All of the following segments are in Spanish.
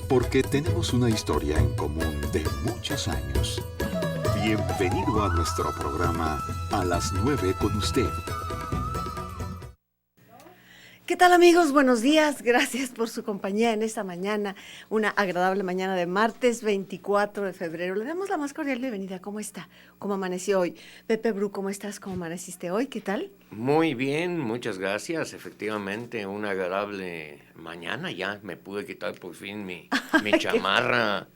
porque tenemos una historia en común de muchos años. Bienvenido a nuestro programa A las 9 con usted. ¿Qué tal, amigos? Buenos días. Gracias por su compañía en esta mañana, una agradable mañana de martes 24 de febrero. Le damos la más cordial bienvenida. ¿Cómo está? ¿Cómo amaneció hoy? Pepe Bru, ¿cómo estás? ¿Cómo amaneciste hoy? ¿Qué tal? Muy bien, muchas gracias. Efectivamente, una agradable mañana. Ya me pude quitar por fin mi chamarra,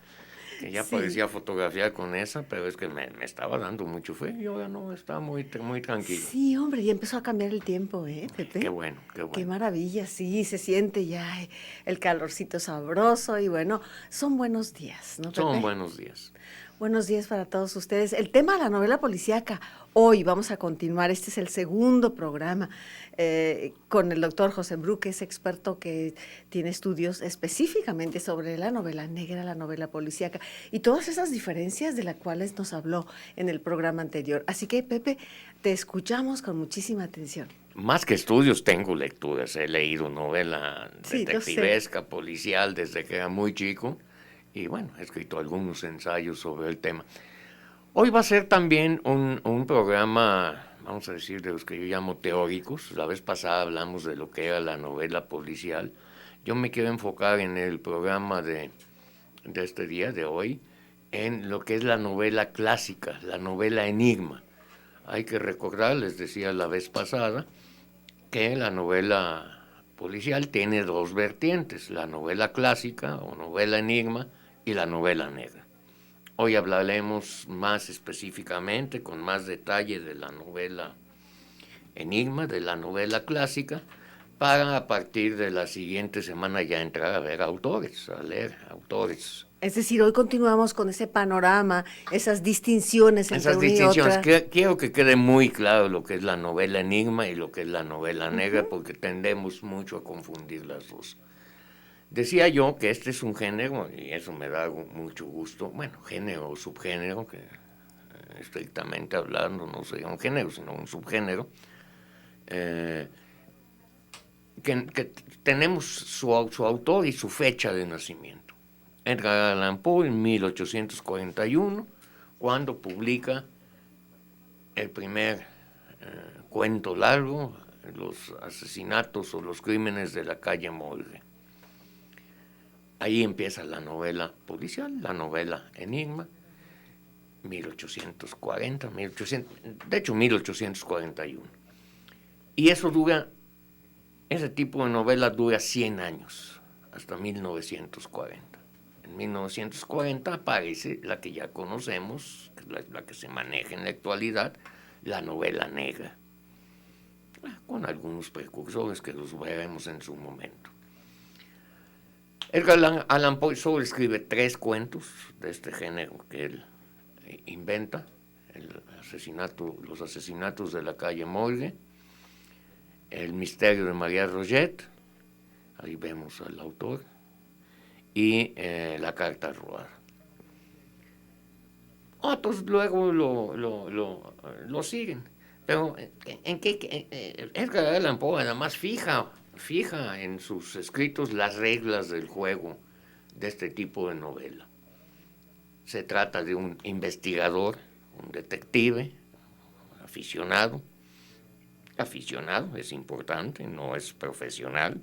que ya Sí. parecía fotografía con esa, pero es que me estaba dando mucho frío y ahora no, estaba muy tranquilo. Sí, hombre, ya empezó a cambiar el tiempo, Pepe? Qué bueno, qué Qué bueno. maravilla, sí, se siente ya el calorcito sabroso y bueno, son buenos días, ¿no, Pepe? Son buenos días. Buenos días para todos ustedes. El tema de la novela policíaca, hoy vamos a continuar, este es el segundo programa con el doctor José Bru, que es experto que tiene estudios específicamente sobre la novela negra, la novela policíaca y todas esas diferencias de las cuales nos habló en el programa anterior. Así que, Pepe, te escuchamos con muchísima atención. Más que estudios, tengo lecturas. He leído novela Sí, detectivesca, policial, desde que era muy chico. Y bueno, he escrito algunos ensayos sobre el tema. Hoy va a ser también un programa, vamos a decir, de los que yo llamo teóricos. La vez pasada hablamos de lo que era la novela policial. Yo me quiero enfocar en el programa de este día, de hoy, en lo que es la novela clásica, la novela enigma. Hay que recordar, les decía la vez pasada, que la novela policial tiene dos vertientes, la novela clásica o novela enigma y la novela negra. Hoy hablaremos más específicamente, con más detalle de la novela enigma, de la novela clásica, para a partir de la siguiente semana ya entrar a ver autores, a leer autores. Es decir, hoy continuamos con ese panorama, esas distinciones entre una y otra. Quiero que quede muy claro lo que es la novela enigma y lo que es la novela negra, porque tendemos mucho a confundir las dos. Decía yo que este es un género, y eso me da mucho gusto, bueno, género o subgénero, que estrictamente hablando no sería un género, sino un subgénero, que tenemos su autor y su fecha de nacimiento. Edgar Allan Poe en 1841, cuando publica el primer cuento largo, Los asesinatos o los crímenes de la calle Morgue. Ahí empieza la novela policial, la novela enigma, 1840, de hecho 1841. Y ese tipo de novela dura 100 años, hasta 1940. En 1940 aparece la que ya conocemos, la que se maneja en la actualidad, la novela negra, con algunos precursores que los veremos en su momento. Edgar Allan Poe solo escribe 3 cuentos de este género que él inventa: los asesinatos de la calle Morgue, El misterio de María Roget, ahí vemos al autor, y La carta robada. Otros luego lo siguen, pero Edgar Allan Poe además fija en sus escritos las reglas del juego de este tipo de novela. Se trata de un investigador, un detective, aficionado es importante, no es profesional,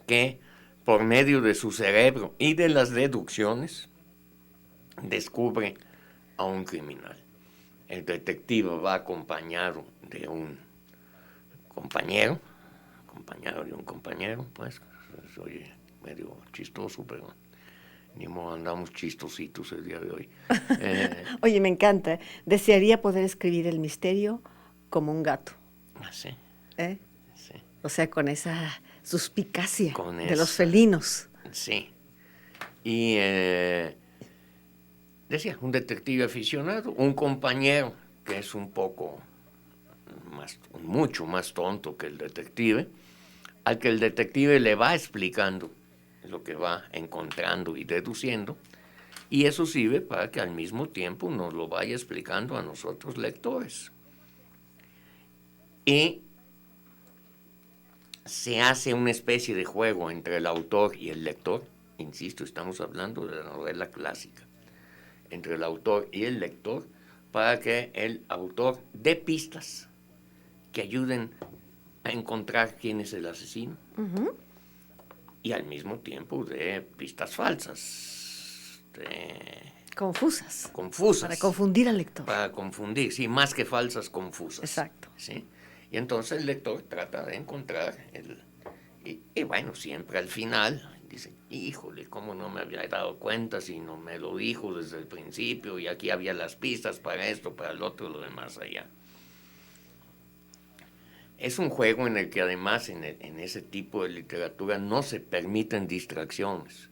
que por medio de su cerebro y de las deducciones descubre a un criminal. El detective va acompañado de un compañero, pues, soy medio chistoso, pero ni modo, andamos chistositos el día de hoy. Oye, me encanta. Desearía poder escribir el misterio como un gato. ¿Sí? Sí. O sea, con esa suspicacia de los esa, felinos. Sí. Y decía, un detective aficionado, un compañero que es mucho más tonto que el detective, al que el detective le va explicando lo que va encontrando y deduciendo, y eso sirve para que al mismo tiempo nos lo vaya explicando a nosotros lectores. Y se hace una especie de juego entre el autor y el lector. Insisto, estamos hablando de la novela clásica. Entre el autor y el lector, para que el autor dé pistas que ayuden a encontrar quién es el asesino. Ujú. Y al mismo tiempo de pistas falsas, Confusas. confusas. Para confundir al lector. Para confundir, sí, más que falsas, confusas. Exacto. ¿Sí? Y entonces el lector trata de encontrar y bueno, siempre al final dice, híjole, ¿cómo no me había dado cuenta si no me lo dijo desde el principio? Y aquí había las pistas para esto, para el otro, lo demás allá. Es un juego en el que además en ese tipo de literatura no se permiten distracciones.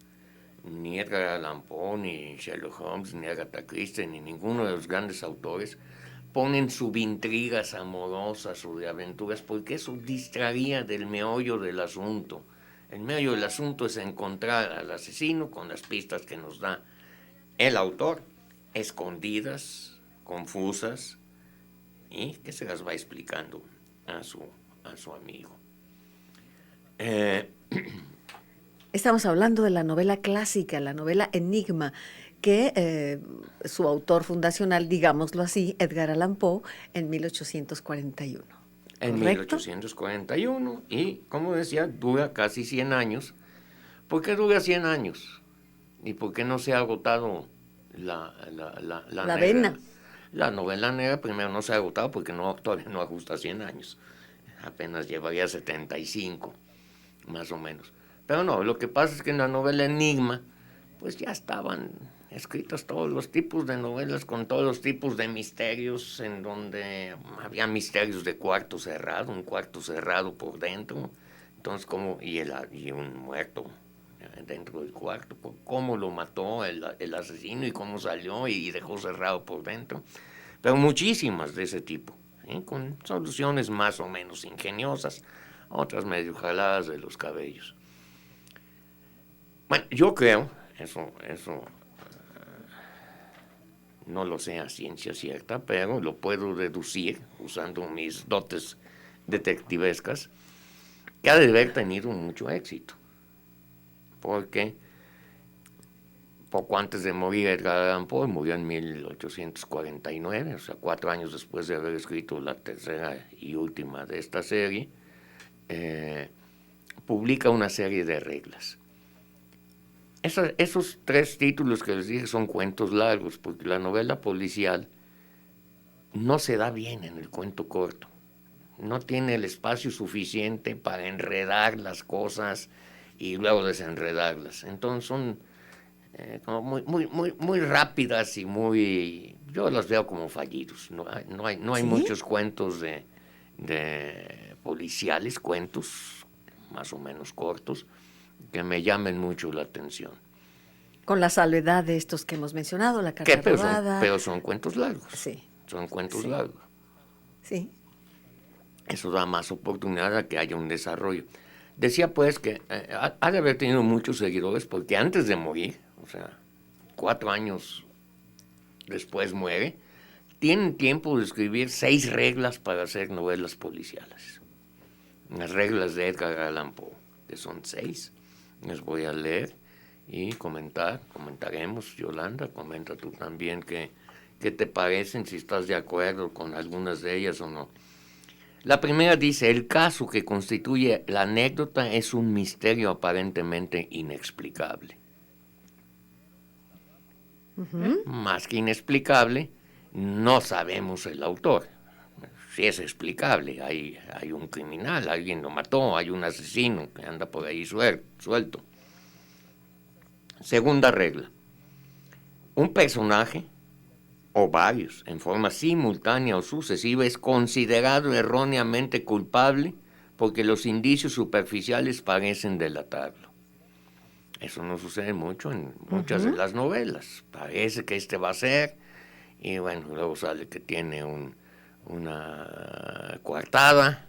Ni Edgar Allan Poe, ni Sherlock Holmes, ni Agatha Christie, ni ninguno de los grandes autores ponen subintrigas amorosas o de aventuras, porque eso distraía del meollo del asunto. El meollo del asunto es encontrar al asesino con las pistas que nos da el autor, escondidas, confusas, y que se las va explicando a su amigo. Estamos hablando de la novela clásica, la novela Enigma, que su autor fundacional, digámoslo así, Edgar Allan Poe, en 1841. En ¿Correcto? 1841, y como decía, dura casi 100 años. ¿Por qué dura 100 años? ¿Y por qué no se ha agotado la negra? vena? La novela negra primero no se ha agotado porque todavía no ajusta 100 años. Apenas llevaría 75, más o menos. Pero no, lo que pasa es que en la novela Enigma, pues ya estaban escritos todos los tipos de novelas con todos los tipos de misterios, en donde había misterios de cuarto cerrado, un cuarto cerrado por dentro, entonces y un muerto dentro del cuarto, cómo lo mató el asesino y cómo salió y dejó cerrado por dentro, pero muchísimas de ese tipo, ¿sí? Con soluciones más o menos ingeniosas, otras medio jaladas de los cabellos. Bueno, yo creo, eso no lo sé a ciencia cierta, pero lo puedo deducir usando mis dotes detectivescas, que ha de haber tenido mucho éxito, porque poco antes de morir Edgar Allan Poe, murió en 1849, o sea, 4 años después de haber escrito la tercera y última de esta serie, publica una serie de reglas. Esos 3 títulos que les dije son cuentos largos, porque la novela policial no se da bien en el cuento corto. No tiene el espacio suficiente para enredar las cosas y luego desenredarlas. Entonces son como muy rápidas y yo las veo como fallidos. No hay ¿Sí? muchos cuentos de policiales, cuentos más o menos cortos, que me llamen mucho la atención. Con la salvedad de estos que hemos mencionado, la carta robada. Pero son cuentos largos. Sí. Son cuentos Sí. largos. Sí. Eso da más oportunidad a que haya un desarrollo. Decía pues que ha de haber tenido muchos seguidores porque antes de morir, o sea, 4 años después muere, tienen tiempo de escribir 6 reglas para hacer novelas policiales. Las reglas de Edgar Allan Poe, que son 6. Les voy a leer y comentaremos. Yolanda, comenta tú también qué te parecen, si estás de acuerdo con algunas de ellas o no. La primera dice, el caso que constituye la anécdota es un misterio aparentemente inexplicable. Uh-huh. Más que inexplicable, no sabemos el autor. Si es explicable, hay un criminal, alguien lo mató, hay un asesino que anda por ahí suelto. Segunda regla, un personaje o varios, en forma simultánea o sucesiva, es considerado erróneamente culpable porque los indicios superficiales parecen delatarlo. Eso no sucede mucho en muchas de las novelas. Parece que este va a ser, y bueno, luego sale que tiene una coartada.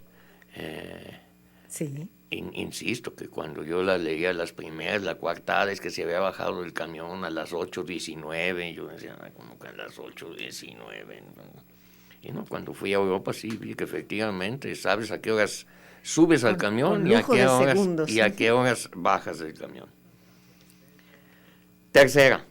Sí. Insisto que cuando yo la leía las primeras, la coartada es que se había bajado del camión a las 8:19, y yo decía, como que a las 8:19. Y no, cuando fui a Europa sí vi que efectivamente, ¿sabes a qué horas subes al Con camión y lujo de segundos. a qué horas bajas del camión. Tercera,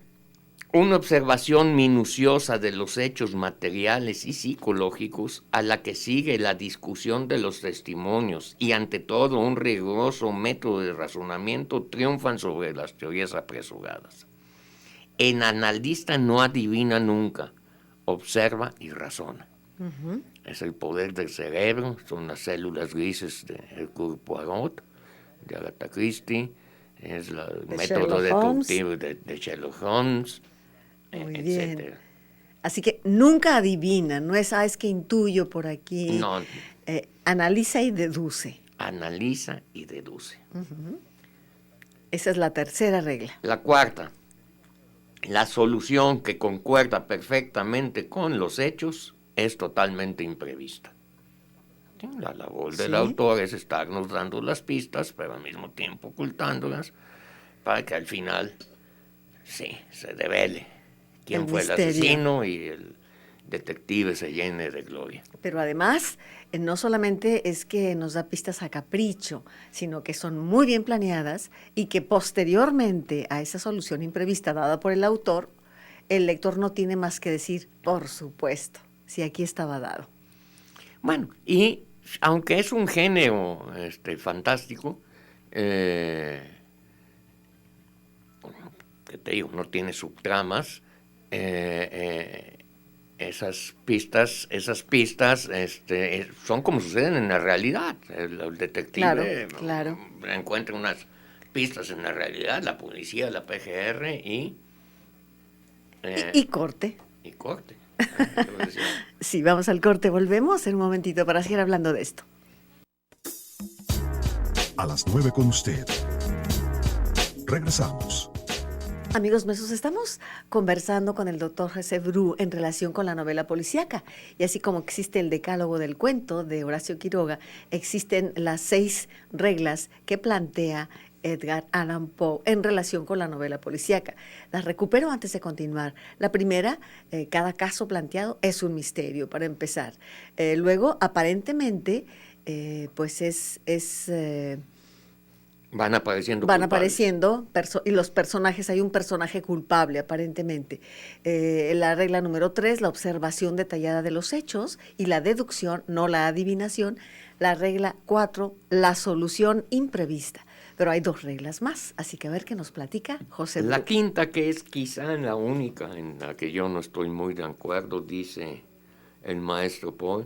una observación minuciosa de los hechos materiales y psicológicos a la que sigue la discusión de los testimonios y ante todo un riguroso método de razonamiento triunfan sobre las teorías apresuradas. El analista no adivina nunca, observa y razona. Ujú. Es el poder del cerebro, son las células grises de Hercule Poirot, de Agatha Christie, es el De método Sherlock Holmes. deductivo de Sherlock Holmes, Muy bien. etcétera. Así que nunca adivina, no es que intuyo por aquí. No, Analiza y deduce. analiza y deduce. Esa es la tercera regla. La cuarta, la solución que concuerda perfectamente con los hechos es totalmente imprevista. La labor del Sí. autor es estarnos dando las pistas, pero al mismo tiempo ocultándolas, para que al final, sí, se devele quién El fue el misterio. asesino y el detective se llene de gloria. Pero además, no solamente es que nos da pistas a capricho, sino que son muy bien planeadas y que posteriormente a esa solución imprevista dada por el autor, el lector no tiene más que decir, por supuesto, si aquí estaba dado. Bueno, y aunque es un género fantástico, que te digo, no tiene subtramas, esas pistas son como suceden en la realidad. El detective Claro. encuentra unas pistas en la realidad, la policía, la PGR y Corte. y corte. Sí, vamos al corte, volvemos en un momentito para seguir hablando de esto. A las 9 con usted. Regresamos. Amigos nuestros, estamos conversando con el doctor José Bru en relación con la novela policíaca. Y así como existe el decálogo del cuento de Horacio Quiroga, existen las 6 reglas que plantea Edgar Allan Poe en relación con la novela policíaca. Las recupero antes de continuar. La primera, cada caso planteado es un misterio, para empezar. Luego, aparentemente, pues van apareciendo van culpables. apareciendo y los personajes, hay un personaje culpable aparentemente. La regla número 3, la observación detallada de los hechos y la deducción, no la adivinación. La regla 4, la solución imprevista. Pero hay 2 reglas más, así que a ver qué nos platica José La Bru. quinta, que es quizá la única en la que yo no estoy muy de acuerdo, dice el maestro Poe,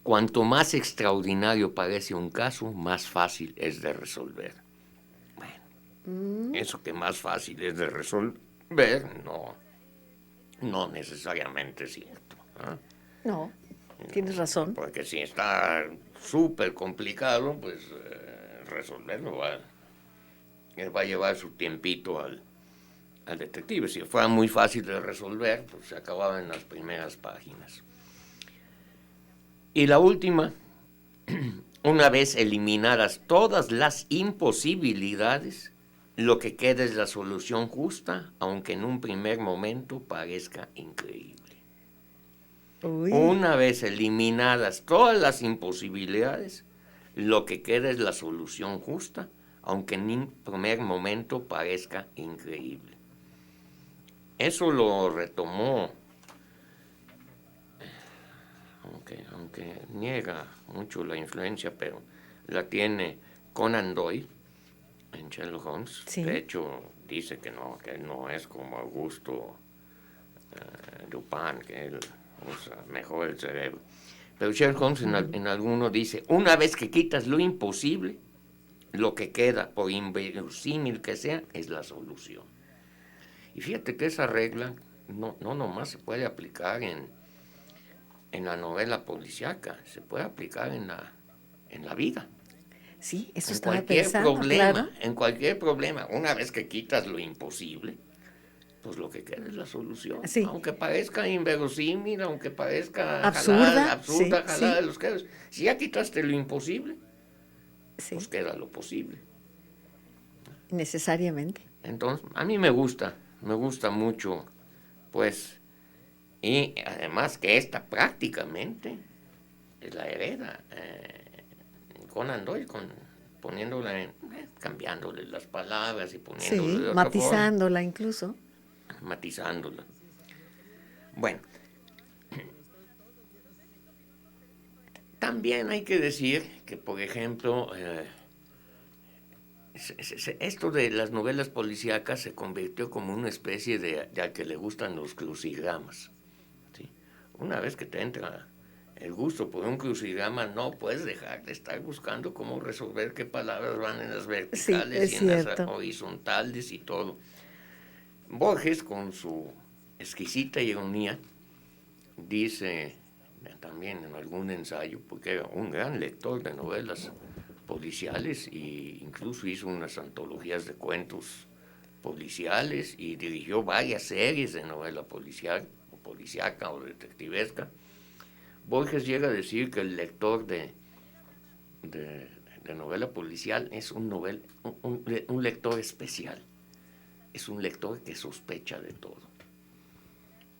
cuanto más extraordinario parece un caso, más fácil es de resolver. Bueno, eso que más fácil es de resolver, no necesariamente es cierto. No, tienes razón. Porque si está súper complicado, pues resolverlo va a llevar su tiempito al detective. Si fuera muy fácil de resolver, pues se acababa en las primeras páginas. Y la última, una vez eliminadas todas las imposibilidades, lo que queda es la solución justa, aunque en un primer momento parezca increíble. Uy. Una vez eliminadas todas las imposibilidades, lo que queda es la solución justa, aunque en un primer momento parezca increíble. Eso lo retomó, aunque niega mucho la influencia, pero la tiene Conan Doyle en Sherlock Holmes. Sí. De hecho, dice que no es como Augusto Dupin, que él usa mejor el cerebro. Pero Sherlock Holmes en alguno dice, una vez que quitas lo imposible, lo que queda, por inverosímil que sea, es la solución. Y fíjate que esa regla no nomás se puede aplicar en la novela policíaca, se puede aplicar en la vida. Sí, eso En estaba cualquier pensando, problema, claro. en cualquier problema, una vez que quitas lo imposible, pues lo que queda es la solución. Sí. Aunque parezca inverosímil, aunque parezca Absurda, jalada sí. de los cabellos. Si ya quitaste lo imposible, Sí, pues queda lo posible. necesariamente. Entonces, a mí me gusta mucho, pues, y además que esta prácticamente la hereda Conan Doyle, cambiándole las palabras y poniéndole Sí, de otra matizándola incluso. forma, matizándola. Bueno, también hay que decir que, por ejemplo, esto de las novelas policíacas se convirtió como una especie de al que le gustan los crucigramas, ¿sí? Una vez que te entra el gusto por un crucigrama, no puedes dejar de estar buscando cómo resolver qué palabras van en las verticales Sí, y es en las cierto. horizontales y todo. Borges, con su exquisita ironía, dice también en algún ensayo, porque era un gran lector de novelas policiales e incluso hizo unas antologías de cuentos policiales y dirigió varias series de novela policial, o policíaca o detectivesca. Borges llega a decir que el lector de novela policial es un lector especial, es un lector que sospecha de todo,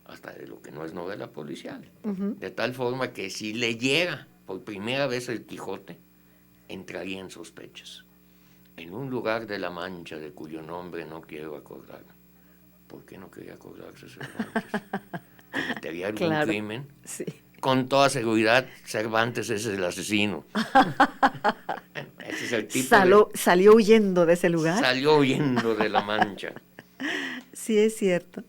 hasta de lo que no es novela policial. De tal forma que si leyera por primera vez el Quijote, entraría en sospechas. En un lugar de la Mancha de cuyo nombre no quiero acordarme. ¿Por qué no quería acordarse Cervantes? ¿Cometería algún crimen? Sí. Con toda seguridad, Cervantes es el asesino. Ese es el tipo Salió huyendo de ese lugar. Salió huyendo de la Mancha. Sí, es cierto.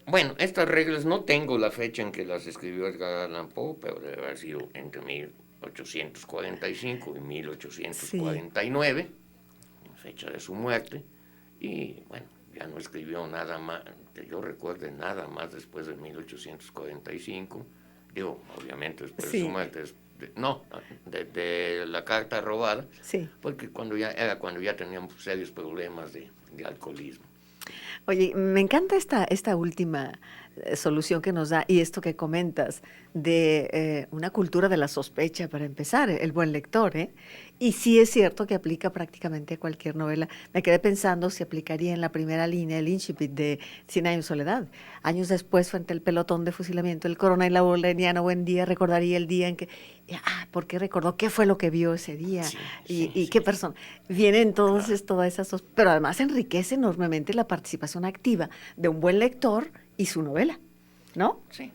Bueno, estas reglas no tengo la fecha en que las escribió Edgar Allan Poe, pero debe haber sido entre 1845 y 1849, fecha de su muerte, y bueno, ya no escribió nada más, que yo recuerde nada más después de 1845, digo, obviamente después de su muerte, de la carta robada, porque cuando ya teníamos serios problemas de alcoholismo. Oye, me encanta esta última solución que nos da y esto que comentas de una cultura de la sospecha para empezar, el buen lector, ¿eh? Y sí es cierto que aplica prácticamente a cualquier novela. Me quedé pensando si aplicaría en la primera línea el incipit de 100 años de soledad. Años después, frente al pelotón de fusilamiento, el coronel Laureliano Buendía recordaría el día en que, ¿por qué recordó? ¿Qué fue lo que vio ese día? ¿Y qué persona? Viene entonces todas esas, pero además enriquece enormemente la participación activa de un buen lector y su novela, ¿no? Sí.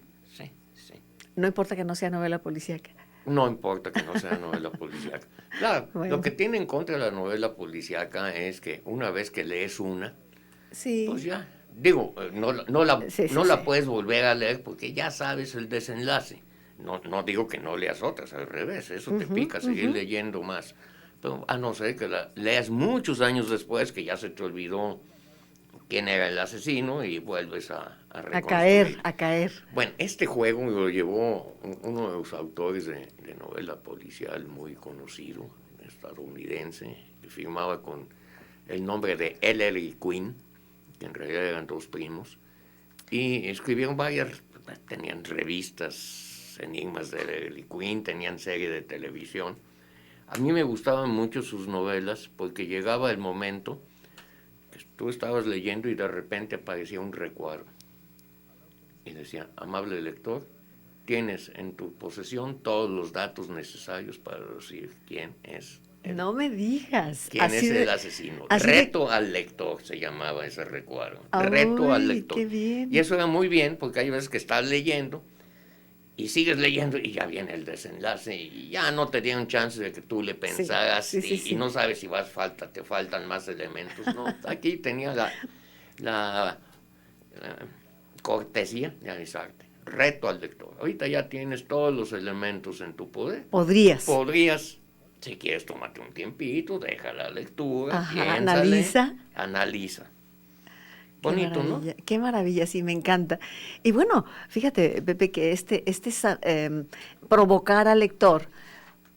No importa que no sea novela policíaca. No importa que no sea novela policíaca. Claro, lo que tiene en contra la novela policíaca es que una vez que lees una, pues ya, digo, no la puedes volver a leer porque ya sabes el desenlace. No digo que no leas otras, al revés, eso te pica seguir leyendo más. Pero a no ser que la leas muchos años después, que ya se te olvidó quién era el asesino y vuelves a reconstruir. A caer. Bueno, este juego lo llevó uno de los autores de novela policial muy conocido, estadounidense, que firmaba con el nombre de Ellery Queen, que en realidad eran dos primos, y escribieron tenían revistas, enigmas de Ellery Queen, tenían serie de televisión. A mí me gustaban mucho sus novelas porque llegaba el momento que tú estabas leyendo y de repente aparecía un recuadro y decía: amable lector, tienes en tu posesión todos los datos necesarios para decir quién es no me digas. ¿Quién es el asesino? Reto al lector se llamaba ese recuadro. Reto al lector. Qué bien. Y eso era muy bien porque hay veces que estás leyendo y sigues leyendo y ya viene el desenlace y ya no te dieron chance de que tú le pensaras y no sabes si te faltan más elementos. No, aquí tenía la cortesía de avisarte. Reto al lector. Ahorita ya tienes todos los elementos en tu poder. Podrías. Si quieres, tómate un tiempito, deja la lectura, piénsale, analiza. Bonito, ¿no? Qué maravilla, sí, me encanta. Y bueno, fíjate, Pepe, que provocar al lector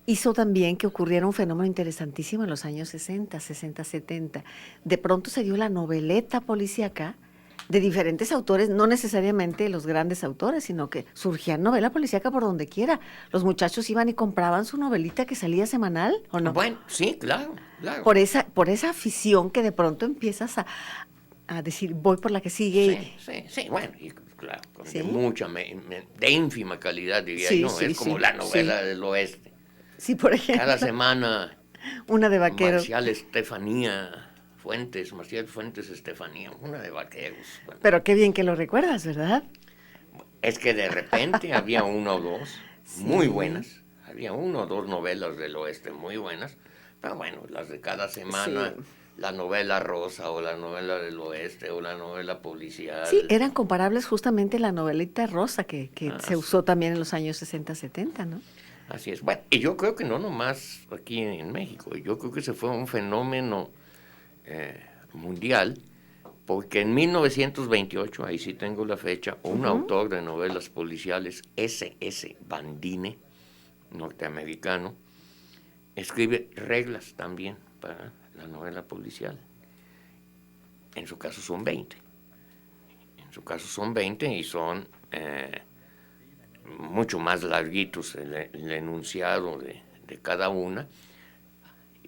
hizo también que ocurriera un fenómeno interesantísimo en los años 60, 70. De pronto se dio la noveleta policíaca de diferentes autores, no necesariamente los grandes autores, sino que surgía novela policíaca por donde quiera. Los muchachos iban y compraban su novelita que salía semanal, ¿o no? Bueno, sí, claro. Por esa afición que de pronto empiezas a decir, voy por la que sigue. Sí, bueno, y claro, de ínfima calidad, diría yo, es como la novela del oeste. Sí, por ejemplo. Cada semana Una de vaqueros. Marcial Fuentes Estefanía, una de vaqueros. Bueno, Pero qué bien que lo recuerdas, ¿verdad? es que de repente había una o dos muy buenas, había una o dos novelas del oeste muy buenas, pero bueno, las de cada semana, Sí. la novela rosa o la novela del oeste o la novela policial. Sí, eran comparables justamente la novelita rosa que se sí. usó también en los años 60, 70, ¿no? Así es. Bueno, y yo creo que no nomás aquí en México, yo creo que ese fue un fenómeno mundial, porque en 1928, ahí sí tengo la fecha, un autor de novelas policiales, S.S. Bandine, norteamericano, escribe reglas también para la novela policial. En su caso son 20. En su caso son 20 y son mucho más larguitos el enunciado de cada una,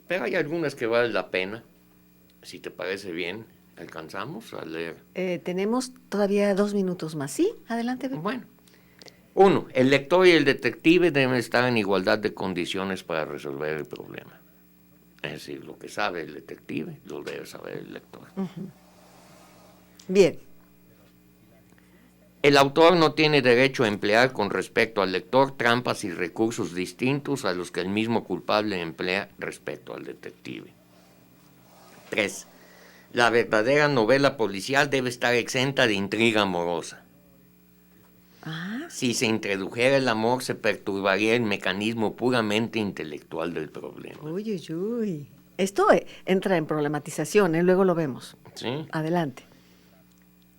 pero hay algunas que valen la pena. Si te parece bien, alcanzamos a leer. Tenemos todavía 2 minutos más. ¿Sí? Adelante. Bueno, 1. El lector y el detective deben estar en igualdad de condiciones para resolver el problema. Es decir, lo que sabe el detective lo debe saber el lector. Bien. El autor no tiene derecho a emplear con respecto al lector trampas y recursos distintos a los que el mismo culpable emplea respecto al detective. 3. La verdadera novela policial debe estar exenta de intriga amorosa. Si se introdujera el amor, se perturbaría el mecanismo puramente intelectual del problema. Uy, uy, uy. Esto entra en problematización, ¿eh? Luego lo vemos. ¿Sí? Adelante.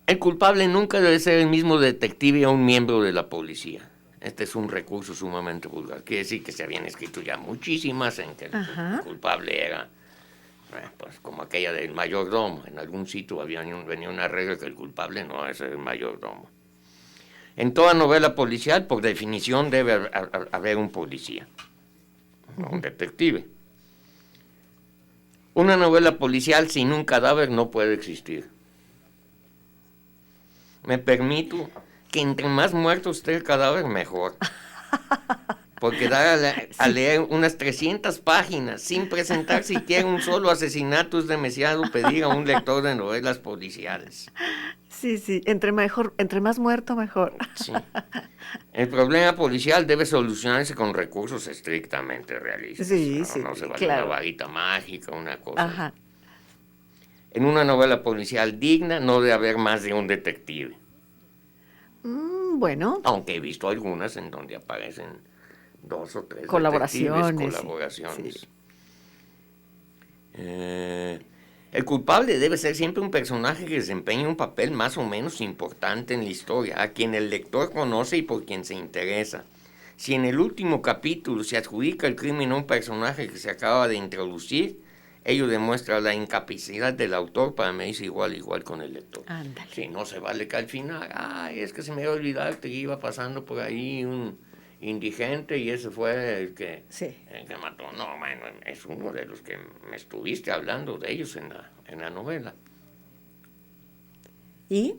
El culpable nunca debe ser el mismo detective o un miembro de la policía. Este es un recurso sumamente vulgar. Quiere decir que se habían escrito ya muchísimas en que el culpable era, pues como aquella del mayordomo. En algún sitio venía una regla que el culpable no es el mayordomo. En toda novela policial, por definición, debe haber un policía, un detective. Una novela policial sin un cadáver no puede existir. Me permito que entre más muerto esté el cadáver, mejor. Porque dar a leer unas 300 páginas sin presentar siquiera un solo asesinato es demasiado pedir a un lector de novelas policiales. Sí, entre más muerto, mejor. Sí. El problema policial debe solucionarse con recursos estrictamente realistas. No se vale una varita mágica, una cosa. Ajá. En una novela policial digna no debe haber más de un detective. Bueno. Aunque he visto algunas en donde aparecen 2 o 3 colaboraciones. Sí. El culpable debe ser siempre un personaje que desempeñe un papel más o menos importante en la historia, a quien el lector conoce y por quien se interesa. Si en el último capítulo se adjudica el crimen a un personaje que se acaba de introducir, ello demuestra la incapacidad del autor para medirse igual con el lector. Ándale. Si no se vale que al final, es que se me iba a olvidar que iba pasando por ahí un indigente y ese fue el que mató. No, bueno, es uno de los que me estuviste hablando de ellos en la novela. ¿Y?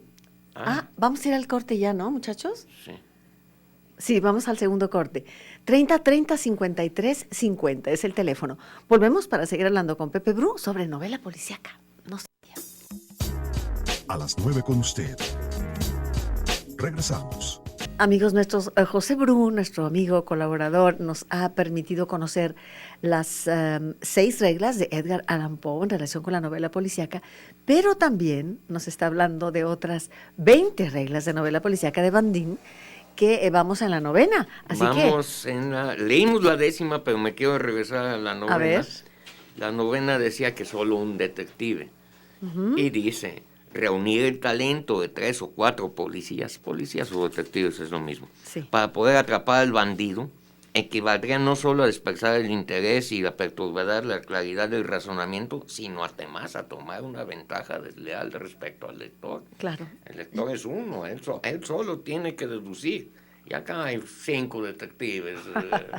Vamos a ir al corte ya, ¿no, muchachos? Sí. Sí, vamos al segundo corte. 30-30-53-50 es el teléfono. Volvemos para seguir hablando con Pepe Bru sobre novela policíaca. No se vayan. A las 9 con usted. Regresamos. Amigos nuestros, José Bru, nuestro amigo colaborador, nos ha permitido conocer las 6 reglas de Edgar Allan Poe en relación con la novela policíaca, pero también nos está hablando de otras 20 reglas de novela policíaca de Bandín, que vamos en la novena. Leímos la 10ª, pero me quiero regresar a la novena. A ver. La novena decía que solo un detective. Y dice, reunir el talento de 3 o 4 policías o detectives es lo mismo, para poder atrapar al bandido, equivaldría no solo a dispersar el interés y a perturbar la claridad del razonamiento, sino además a tomar una ventaja desleal respecto al lector. Claro. El lector es uno, él solo tiene que deducir. Y acá hay 5 detectives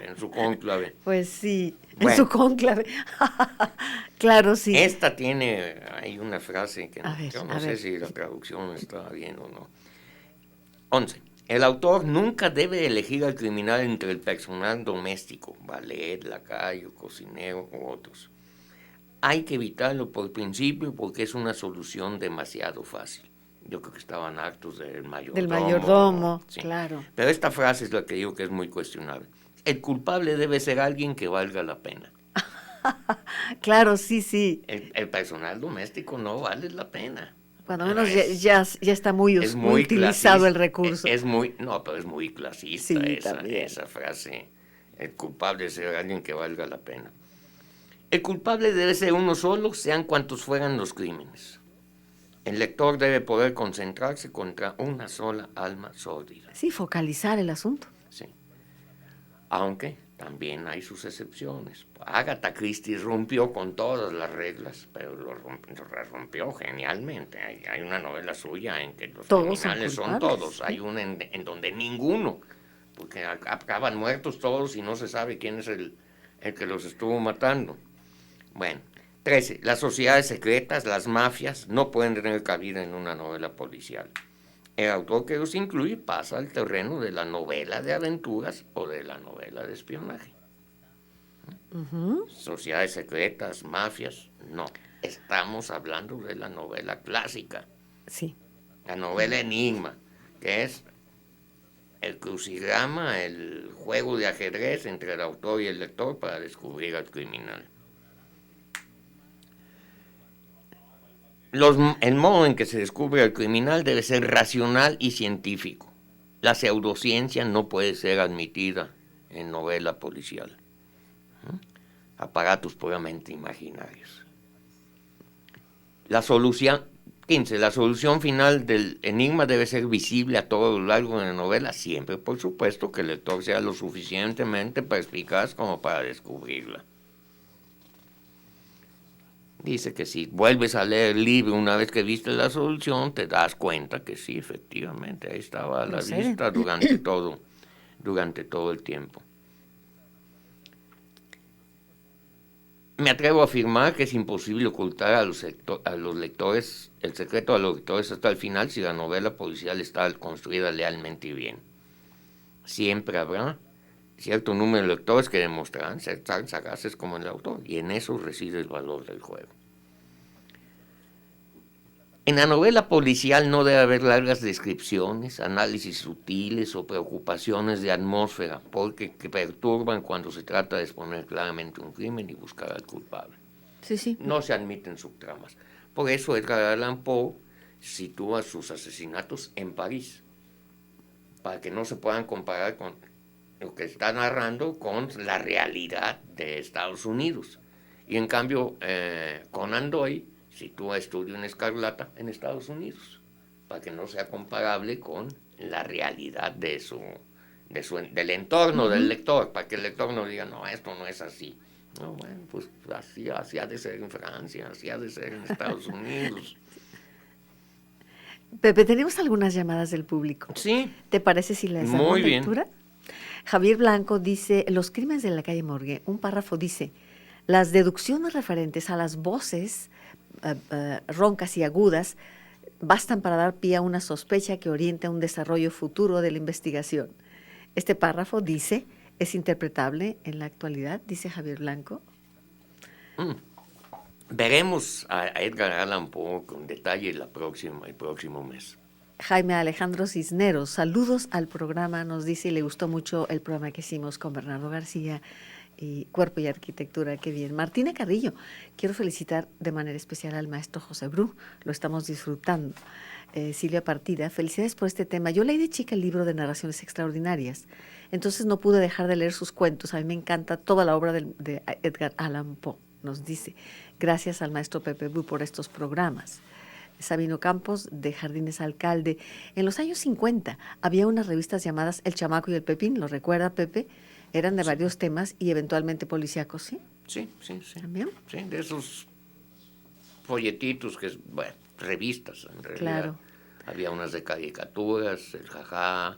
en su cónclave. Pues sí, en su cónclave. Claro, sí. Esta hay una frase que no sé si la traducción está bien o no. 11. El autor nunca debe elegir al criminal entre el personal doméstico, valet, lacayo, cocinero u otros. Hay que evitarlo por principio porque es una solución demasiado fácil. Yo creo que estaban hartos del mayordomo. Del mayordomo, sí. claro. Pero esta frase es la que digo que es muy cuestionable. El culpable debe ser alguien que valga la pena. Claro, sí, sí. El personal doméstico no vale la pena. Cuando menos ya está muy utilizado clasista, el recurso. Pero es muy clasista Sí, esa frase. El culpable debe ser alguien que valga la pena. El culpable debe ser uno solo, sean cuantos fueran los crímenes. El lector debe poder concentrarse contra una sola alma sórdida. Sí, focalizar el asunto. Sí. Aunque también hay sus excepciones. Agatha Christie rompió con todas las reglas, pero lo rompió genialmente. Hay una novela suya en que los todos criminales son todos. ¿Sí? Hay una en donde ninguno, porque acaban muertos todos y no se sabe quién es el que los estuvo matando. Bueno, 13. Las sociedades secretas, las mafias, no pueden tener cabida en una novela policial. El autor que los incluye pasa al terreno de la novela de aventuras o de la novela de espionaje. Uh-huh. Sociedades secretas, mafias, no. Estamos hablando de la novela clásica. Sí. La novela enigma, que es el crucigrama, el juego de ajedrez entre el autor y el lector para descubrir al criminal. El modo en que se descubre al criminal debe ser racional y científico. La pseudociencia no puede ser admitida en novela policial. Aparatos puramente imaginarios. La solución 15. La solución final del enigma debe ser visible a todo lo largo de la novela, siempre, por supuesto, que el lector sea lo suficientemente perspicaz como para descubrirla. Dice que si vuelves a leer el libro una vez que viste la solución, te das cuenta que sí, efectivamente, ahí estaba a la vista durante todo el tiempo. Me atrevo a afirmar que es imposible ocultar a los lectores, el secreto a los lectores hasta el final si la novela policial está construida lealmente y bien. Siempre habrá cierto número de lectores que demostrarán ser tan sagaces como el autor, y en eso reside el valor del juego. En la novela policial no debe haber largas descripciones, análisis sutiles o preocupaciones de atmósfera, porque perturban cuando se trata de exponer claramente un crimen y buscar al culpable. Sí, sí. No se admiten subtramas. Por eso Edgar Allan Poe sitúa sus asesinatos en París, para que no se puedan comparar con lo que está narrando con la realidad de Estados Unidos. Y en cambio, Conan Doyle sitúa Estudio en Escarlata en Estados Unidos, para que no sea comparable con la realidad del entorno del lector, para que el lector no diga, no, esto no es así. No, bueno, pues así ha de ser en Francia, así ha de ser en Estados Unidos. Pepe, tenemos algunas llamadas del público. Sí. ¿Te parece si les damos Muy bien. lectura? Javier Blanco dice, Los crímenes de la calle Morgue, un párrafo dice, las deducciones referentes a las voces roncas y agudas bastan para dar pie a una sospecha que oriente a un desarrollo futuro de la investigación. Este párrafo dice, ¿es interpretable en la actualidad? Dice Javier Blanco. Veremos a Edgar Allan Poe con detalle el próximo mes. Jaime Alejandro Cisneros, saludos al programa, nos dice, y le gustó mucho el programa que hicimos con Bernardo García y Cuerpo y Arquitectura, qué bien. Martina Carrillo, quiero felicitar de manera especial al maestro José Bru, lo estamos disfrutando. Silvia Partida, felicidades por este tema. Yo leí de chica el libro de narraciones extraordinarias, entonces no pude dejar de leer sus cuentos. A mí me encanta toda la obra de Edgar Allan Poe, nos dice. Gracias al maestro Pepe Bru por estos programas. Sabino Campos, de Jardines Alcalde. En los años 50 había unas revistas llamadas El Chamaco y el Pepín, ¿lo recuerda, Pepe? Eran de varios temas y eventualmente policíacos, ¿sí? Sí. ¿También? Sí, de esos folletitos que, bueno, revistas en realidad. Claro. Había unas de caricaturas, el Jajá,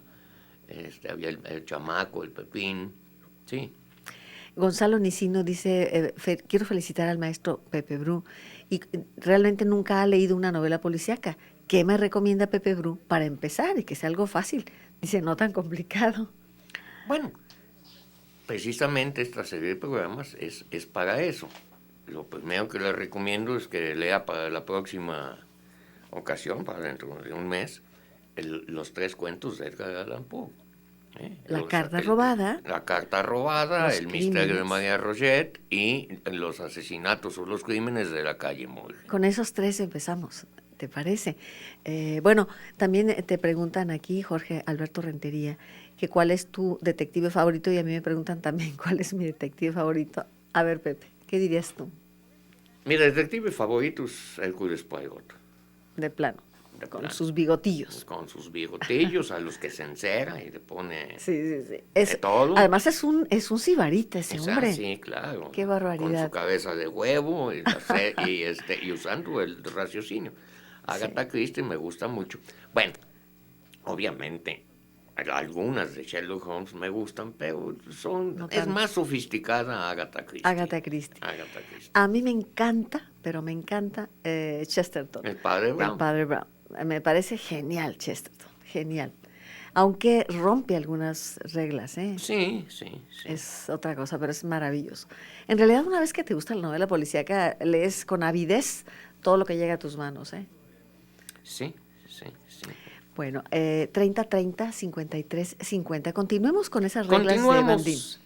había el Chamaco, el Pepín, sí. Gonzalo Nicino dice, quiero felicitar al maestro Pepe Bru, y realmente nunca ha leído una novela policíaca. ¿Qué me recomienda Pepe Bru para empezar y que sea algo fácil? Dice, no tan complicado. Bueno, precisamente esta serie de programas es para eso. Lo primero que le recomiendo es que lea para la próxima ocasión, para dentro de un mes, los 3 cuentos de Edgar Allan Poe. La carta robada. La carta robada, Los el misterio de crímenes. María Roget y los asesinatos o los crímenes de la calle Moll. Con esos 3 empezamos, ¿te parece? Bueno, también te preguntan aquí, Jorge Alberto Rentería, que cuál es tu detective favorito, y a mí me preguntan también cuál es mi detective favorito. A ver, Pepe, ¿qué dirías tú? Mi detective favorito es Hércules Poirot. De plano, De con plano. sus bigotillos. Con sus bigotillos a los que se encera y le pone Sí, sí, sí. de todo. Además es un sibarita ese O sea, hombre. sí, claro. Qué Con barbaridad. su cabeza de huevo y usando el raciocinio. Agatha Christie me gusta mucho. Bueno, obviamente, algunas de Sherlock Holmes me gustan, pero No es tanto. más sofisticada Agatha Christie. Agatha Christie. Agatha Christie. A mí me encanta, pero me encanta Chesterton. El padre Brown. El padre Brown. Me parece genial Chesterton, genial. Aunque rompe algunas reglas, ¿eh? Sí, sí, sí. Es otra cosa, pero es maravilloso. En realidad, una vez que te gusta la novela policíaca, lees con avidez todo lo que llega a tus manos, ¿eh? Sí, sí, sí. Bueno, 30-30, 53-50. Continuemos con esas reglas de Bandín. Continuamos.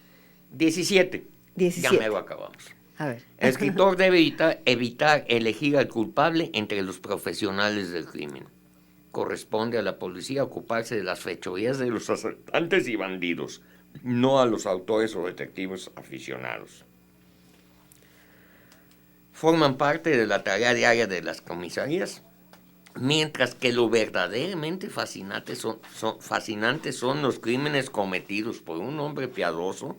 17. 17. Ya me lo acabamos. A ver. El escritor debe evitar elegir al culpable entre los profesionales del crimen. Corresponde a la policía ocuparse de las fechorías de los asaltantes y bandidos, no a los autores o detectives aficionados. Forman parte de la tarea diaria de las comisarías, mientras que lo verdaderamente fascinante fascinantes son los crímenes cometidos por un hombre piadoso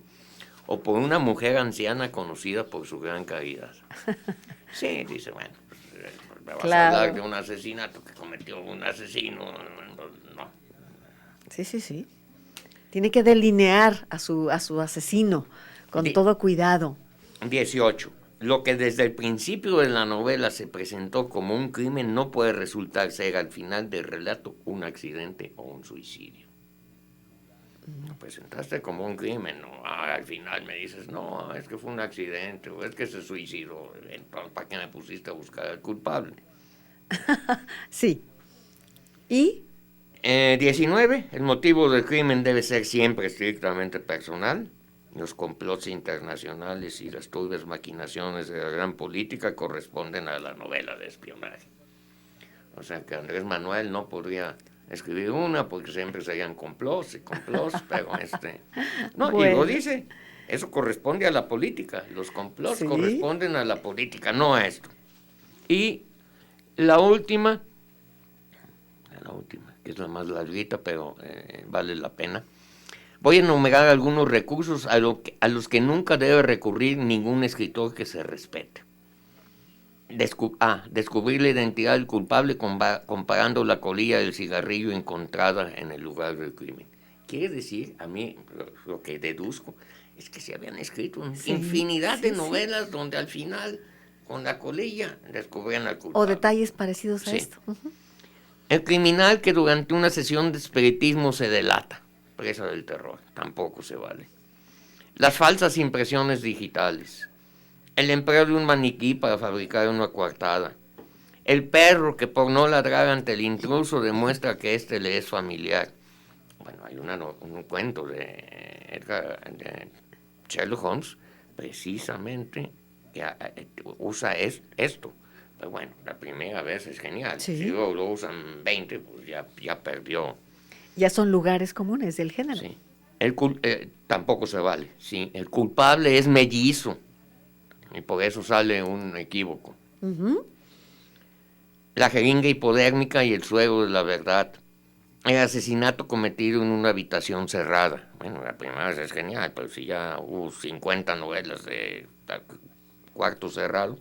o por una mujer anciana conocida por su gran caridad. Sí, dice, bueno, pues, me vas a hablar de un asesinato que cometió un asesino. No. Sí, sí, sí. Tiene que delinear a su asesino con todo cuidado. 18. Lo que desde el principio de la novela se presentó como un crimen no puede resultar ser al final del relato un accidente o un suicidio. Lo presentaste como un crimen, ¿no? Al final me dices, no, es que fue un accidente, o es que se suicidó. Entonces, ¿para qué me pusiste a buscar al culpable? Sí. ¿Y? 19. El motivo del crimen debe ser siempre estrictamente personal. Los complots internacionales y las turbias maquinaciones de la gran política corresponden a la novela de espionaje. O sea que Andrés Manuel no podría escribir una porque siempre serían complots, pero no, bueno. Y lo dice, eso corresponde a la política, los complots ¿sí? Corresponden a la política, no a esto. Y la última, que es la más larguita, pero vale la pena. Voy a enumerar algunos recursos a los que nunca debe recurrir ningún escritor que se respete. Descubrir la identidad del culpable comparando la colilla del cigarrillo encontrada en el lugar del crimen. Quiere decir, a mí lo que deduzco es que se habían escrito infinidad de novelas donde al final, con la colilla, descubrían al culpable. O detalles parecidos a esto. Uh-huh. El criminal que durante una sesión de espiritismo se delata. Presa del terror, tampoco se vale. Las falsas impresiones digitales. El empleo de un maniquí para fabricar una coartada. El perro que por no ladrar ante el intruso demuestra que éste le es familiar. Bueno, hay un cuento de Sherlock Holmes precisamente que usa esto. Pero bueno, la primera vez es genial. Sí. Si luego lo usan 20, pues ya perdió. Ya son lugares comunes del género. Sí. Tampoco se vale. Sí. El culpable es mellizo. Y por eso sale un equívoco. Uh-huh. La jeringa hipodérmica y el suero de la verdad. El asesinato cometido en una habitación cerrada. Bueno, la primera vez es genial, pero si ya hubo 50 novelas de cuarto cerrado.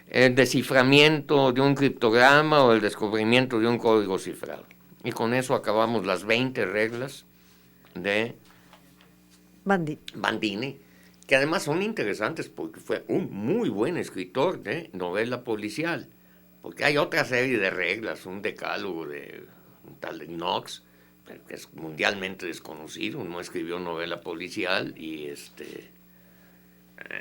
El desciframiento de un criptograma o el descubrimiento de un código cifrado. Y con eso acabamos las 20 reglas de Bandini, que además son interesantes porque fue un muy buen escritor de novela policial. Porque hay otra serie de reglas, un decálogo de un tal de Knox, que es mundialmente desconocido, no escribió novela policial y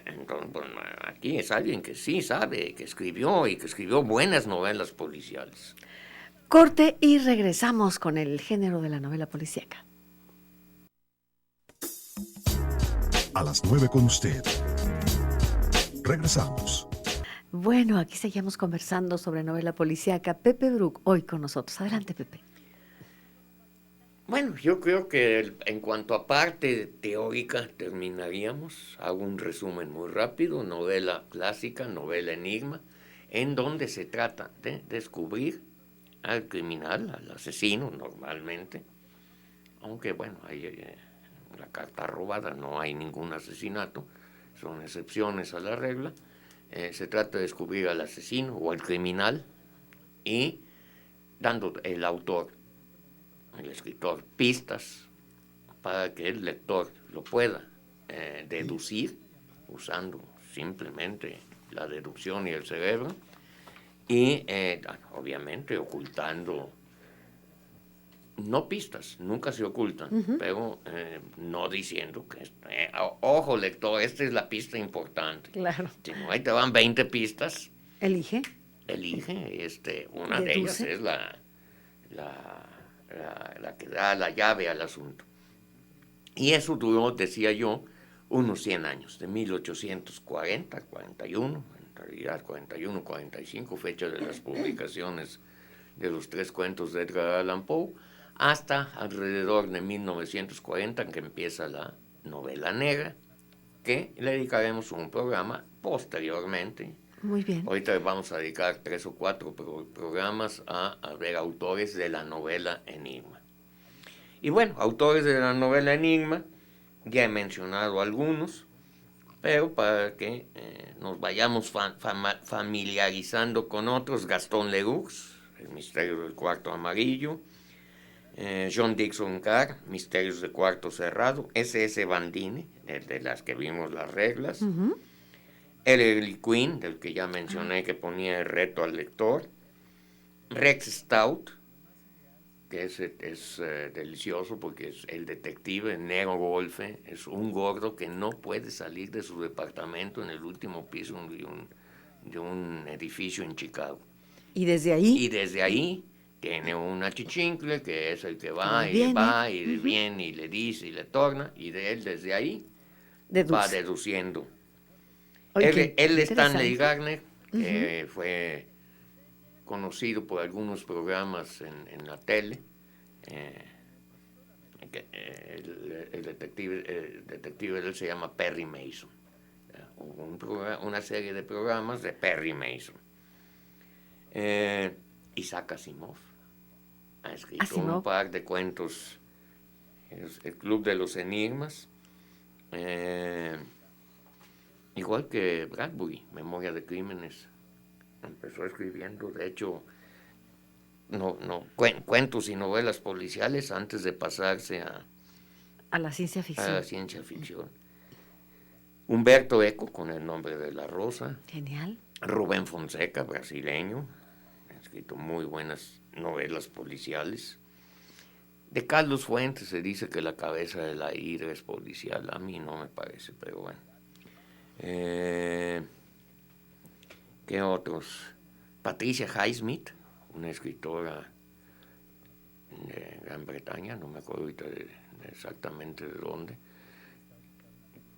entonces, bueno, aquí es alguien que sí sabe, que escribió y que escribió buenas novelas policiales. Corte y regresamos con el género de la novela policíaca. A las 9 con usted. Regresamos. Bueno, aquí seguimos conversando sobre novela policíaca. Pepe Bruck, hoy con nosotros. Adelante, Pepe. Bueno, yo creo que en cuanto a parte teórica terminaríamos. Hago un resumen muy rápido. Novela clásica, novela enigma, en donde se trata de descubrir al criminal, al asesino normalmente. Aunque bueno, hay la carta robada, no hay ningún asesinato, son excepciones a la regla. Se trata de descubrir al asesino o al criminal y dando el autor, el escritor, pistas para que el lector lo pueda deducir usando simplemente la deducción y el cerebro y obviamente ocultando, no pistas, nunca se ocultan, pero no diciendo que, ojo lector, esta es la pista importante. Claro. Si no, ahí te van 20 pistas. Elige. Una de ellas es la que da la llave al asunto. Y eso duró, decía yo, unos 100 años, de 1840, 41, en realidad 41, 45, fecha de las publicaciones de los 3 cuentos de Edgar Allan Poe, hasta alrededor de 1940, en que empieza la novela negra, que le dedicaremos un programa posteriormente. Muy bien. Ahorita vamos a dedicar 3 o 4 programas a ver autores de la novela enigma. Y bueno, autores de la novela enigma, ya he mencionado algunos, pero para que nos vayamos familiarizando con otros, Gastón Leroux, El misterio del cuarto amarillo, John Dixon Carr, Misterios de cuarto cerrado, S.S. Bandini, de las que vimos las reglas, L.L. Quinn, del que ya mencioné que ponía el reto al lector, Rex Stout, que es delicioso porque es el detective Nero Wolfe, es un gordo que no puede salir de su departamento en el último piso de un edificio en Chicago. Y desde ahí. Y desde ahí tiene un achichincle que es el que va y viene. va y viene y le dice y le torna, y de él desde ahí va deduciendo. Oye, Él es Stanley Gardner, que fue conocido por algunos programas en la tele. El detective de él se llama Perry Mason. Una serie de programas de Perry Mason. Isaac Asimov ha escrito un par de cuentos, El Club de los Enigmas, igual que Bradbury, Memoria de Crímenes. Empezó escribiendo, de hecho, cuentos y novelas policiales antes de pasarse a la ciencia ficción. Humberto Eco, con El nombre de la rosa. Genial. Rubén Fonseca, brasileño, ha escrito muy buenas novelas policiales. De Carlos Fuentes se dice que La cabeza de la hidra es policial. A mí no me parece, pero bueno. ¿Qué otros? Patricia Highsmith, una escritora de Gran Bretaña, no me acuerdo ahorita exactamente de dónde,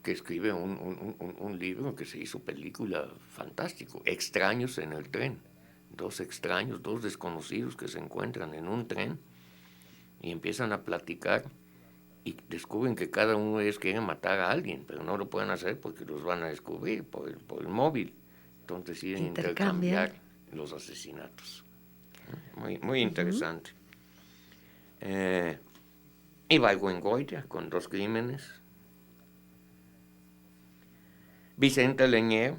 que escribe un libro que se hizo película fantástico, Extraños en el tren. 2 extraños, 2 desconocidos que se encuentran en un tren y empiezan a platicar y descubren que cada uno de ellos quiere matar a alguien, pero no lo pueden hacer porque los van a descubrir por el móvil. Entonces deciden intercambiar los asesinatos. Muy interesante. Ibargüen Goya, con 2 crímenes. Vicente Leñero,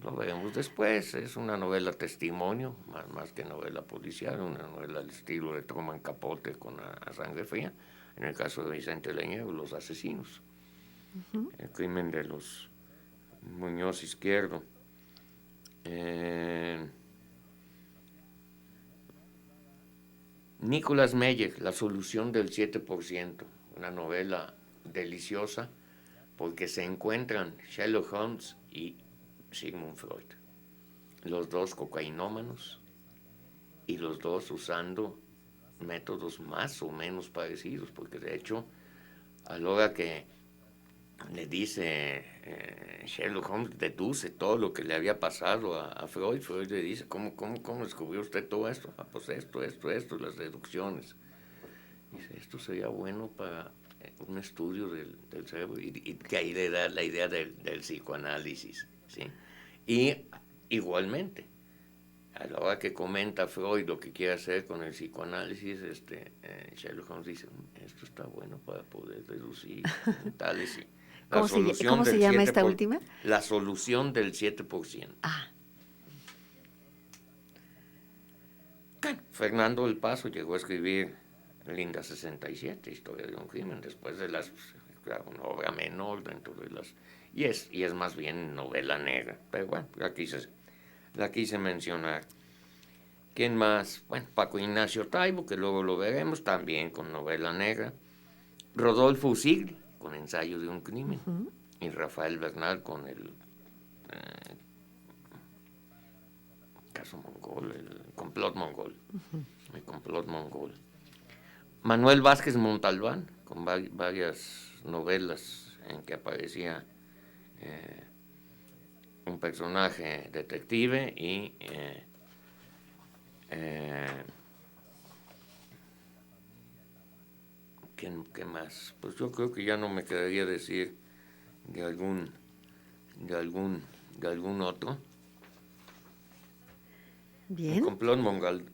lo veremos después, es una novela testimonio, más que novela policial, una novela al estilo de Truman Capote con a sangre fría. En el caso de Vicente Leñero, Los asesinos. El crimen de los Muñoz Izquierdo. Nicolas Meyer, La solución del 7%, una novela deliciosa porque se encuentran Sherlock Holmes y Sigmund Freud, los dos cocainómanos y los dos usando métodos más o menos parecidos, porque de hecho a la hora que le dice Sherlock Holmes, deduce todo lo que le había pasado a Freud. Freud le dice, ¿cómo descubrió usted todo esto? Ah, pues esto, las deducciones. Dice, esto sería bueno para un estudio del cerebro, y que ahí le da la idea del psicoanálisis, ¿sí? Y igualmente, a la hora que comenta Freud lo que quiere hacer con el psicoanálisis, Sherlock Holmes dice, esto está bueno para poder deducir tales y... ¿Cómo se llama esta última? La solución del 7%. Ah. Fernando del Paso llegó a escribir Linda 67, Historia de un crimen, después de una obra menor dentro de las... Y es más bien novela negra, pero bueno, la quise mencionar. ¿Quién más? Bueno, Paco Ignacio Taibo, que luego lo veremos, también con novela negra. Rodolfo Usigli, con Ensayo de un crimen. Uh-huh. Y Rafael Bernal con el caso mongol, el complot mongol. Uh-huh. El complot mongol. Manuel Vázquez Montalbán, con varias novelas en que aparecía un personaje detective y ¿qué más? Pues yo creo que ya no me quedaría decir de algún otro. Bien. El complot mongol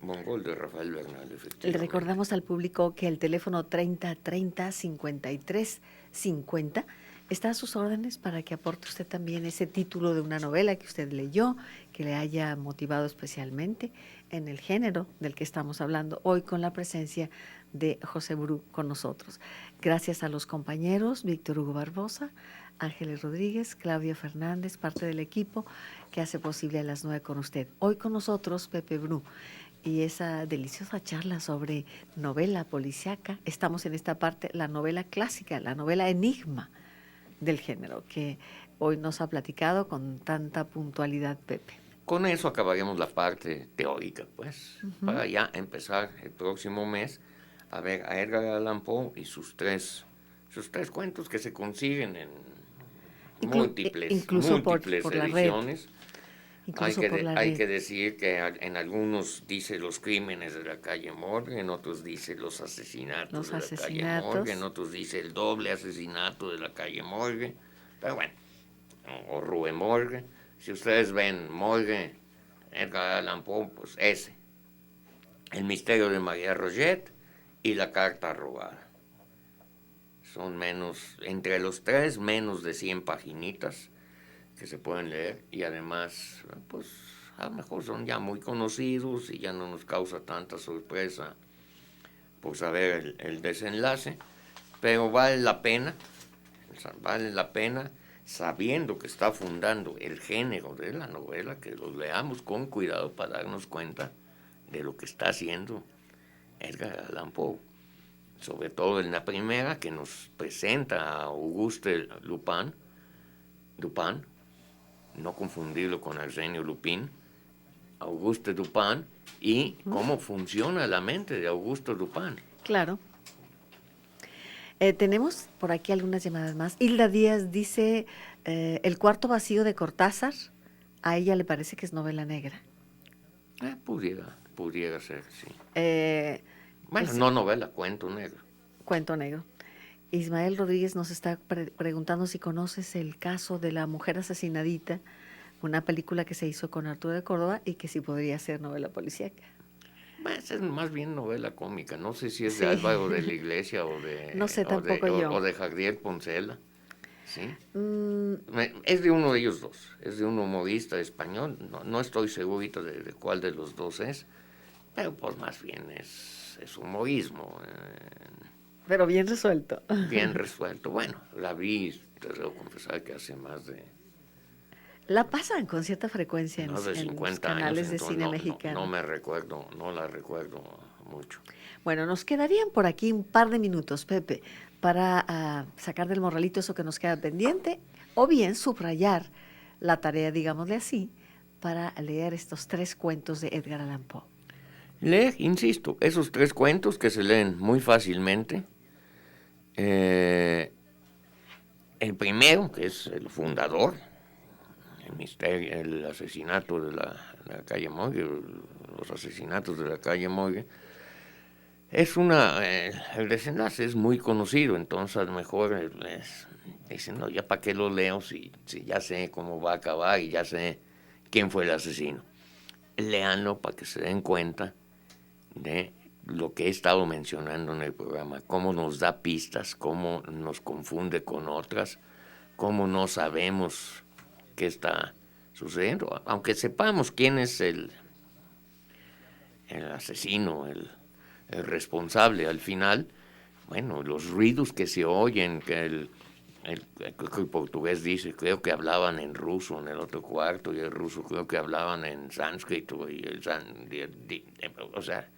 de Rafael Bernal, efectivamente. Le recordamos al público que el teléfono 3030-5350 está a sus órdenes para que aporte usted también ese título de una novela que usted leyó, que le haya motivado especialmente en el género del que estamos hablando hoy, con la presencia de José Bru con nosotros. Gracias a los compañeros Víctor Hugo Barbosa, Ángeles Rodríguez, Claudia Fernández, parte del equipo que hace posible a las 9 con usted. Hoy con nosotros Pepe Bru y esa deliciosa charla sobre novela policíaca. Estamos en esta parte, la novela clásica, la novela enigma del género, que hoy nos ha platicado con tanta puntualidad Pepe. Con eso acabaríamos la parte teórica, pues, para ya empezar el próximo mes a ver a Edgar Allan Poe y sus tres cuentos que se consiguen en múltiples por ediciones. La hay que decir que en algunos dice los crímenes de la calle Morgue, en otros dice los asesinatos de la calle Morgue, en otros dice el doble asesinato de la calle Morgue, pero bueno, o Rue Morgue. Si ustedes ven Morgue, Edgar Allan Poe, pues ese. El misterio de María Roget y la carta robada. Son entre los tres, menos de 100 paginitas que se pueden leer, y además, pues a lo mejor son ya muy conocidos y ya no nos causa tanta sorpresa por saber el desenlace, pero vale la pena sabiendo que está fundando el género de la novela, que los leamos con cuidado para darnos cuenta de lo que está haciendo Edgar Allan Poe. Sobre todo en la primera, que nos presenta a Auguste Dupin, no confundirlo con Arsenio Lupin, Auguste Dupin, y cómo funciona la mente de Auguste Dupin. Claro. Tenemos por aquí algunas llamadas más. Hilda Díaz dice, El cuarto vacío de Cortázar, a ella le parece que es novela negra. Pudiera ser, sí. Pues, no novela, cuento negro. Cuento negro. Ismael Rodríguez nos está preguntando si conoces el caso de la mujer asesinadita, una película que se hizo con Arturo de Córdoba y que sí podría ser novela policíaca. Pues es más bien novela cómica. No sé si es de Álvaro de la Iglesia o de... No sé tampoco yo. O de Javier Poncela. ¿Sí? Es de uno de ellos dos. Es de un humorista español. No estoy seguro de cuál de los dos es. Pero pues más bien es humorismo. Pero bien resuelto. Bien resuelto. Bueno, la vi, te debo confesar que hace más de... La pasan con cierta frecuencia en más de 50 los canales años, de cine mexicano. No la recuerdo mucho. Bueno, nos quedarían por aquí un par de minutos, Pepe, para sacar del morralito eso que nos queda pendiente, o bien subrayar la tarea, digámosle así, para leer estos 3 cuentos de Edgar Allan Poe. Leer, insisto, esos 3 cuentos que se leen muy fácilmente. El primero, que es el fundador, el misterio, el asesinato de la calle Morgue, los asesinatos de la calle Morgue, es el desenlace es muy conocido, entonces a lo mejor dicen, no, ya para qué lo leo si ya sé cómo va a acabar y ya sé quién fue el asesino. Léanlo para que se den cuenta de lo que he estado mencionando en el programa, cómo nos da pistas, cómo nos confunde con otras, cómo no sabemos qué está sucediendo, aunque sepamos quién es el asesino, el responsable al final. Bueno, los ruidos que se oyen, que el portugués dice, creo que hablaban en ruso en el otro cuarto, y el ruso creo que hablaban en sánscrito, y o sea,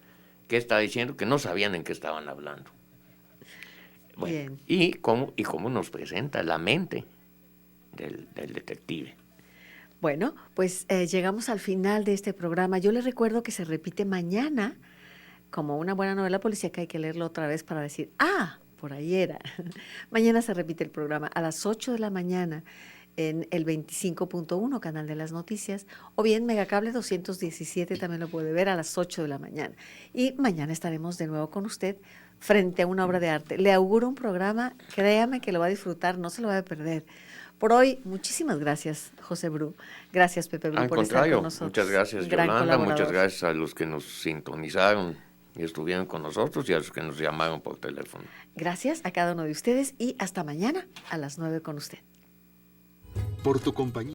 ¿qué está diciendo? Que no sabían en qué estaban hablando. Bueno, y cómo nos presenta la mente del detective. Bueno, pues llegamos al final de este programa. Yo les recuerdo que se repite mañana, como una buena novela policíaca, hay que leerlo otra vez para decir, por ahí era. Mañana se repite el programa a las 8 de la mañana en el 25.1, Canal de las Noticias, o bien Megacable 217 también lo puede ver a las 8 de la mañana. Y mañana estaremos de nuevo con usted frente a una obra de arte. Le auguro un programa, créame que lo va a disfrutar, no se lo va a perder. Por hoy, muchísimas gracias, José Bru. Gracias, Pepe Bru, por estar con nosotros. Muchas gracias, Yolanda. Muchas gracias a los que nos sintonizaron y estuvieron con nosotros y a los que nos llamaron por teléfono. Gracias a cada uno de ustedes y hasta mañana a las 9 con usted. Por tu compañía.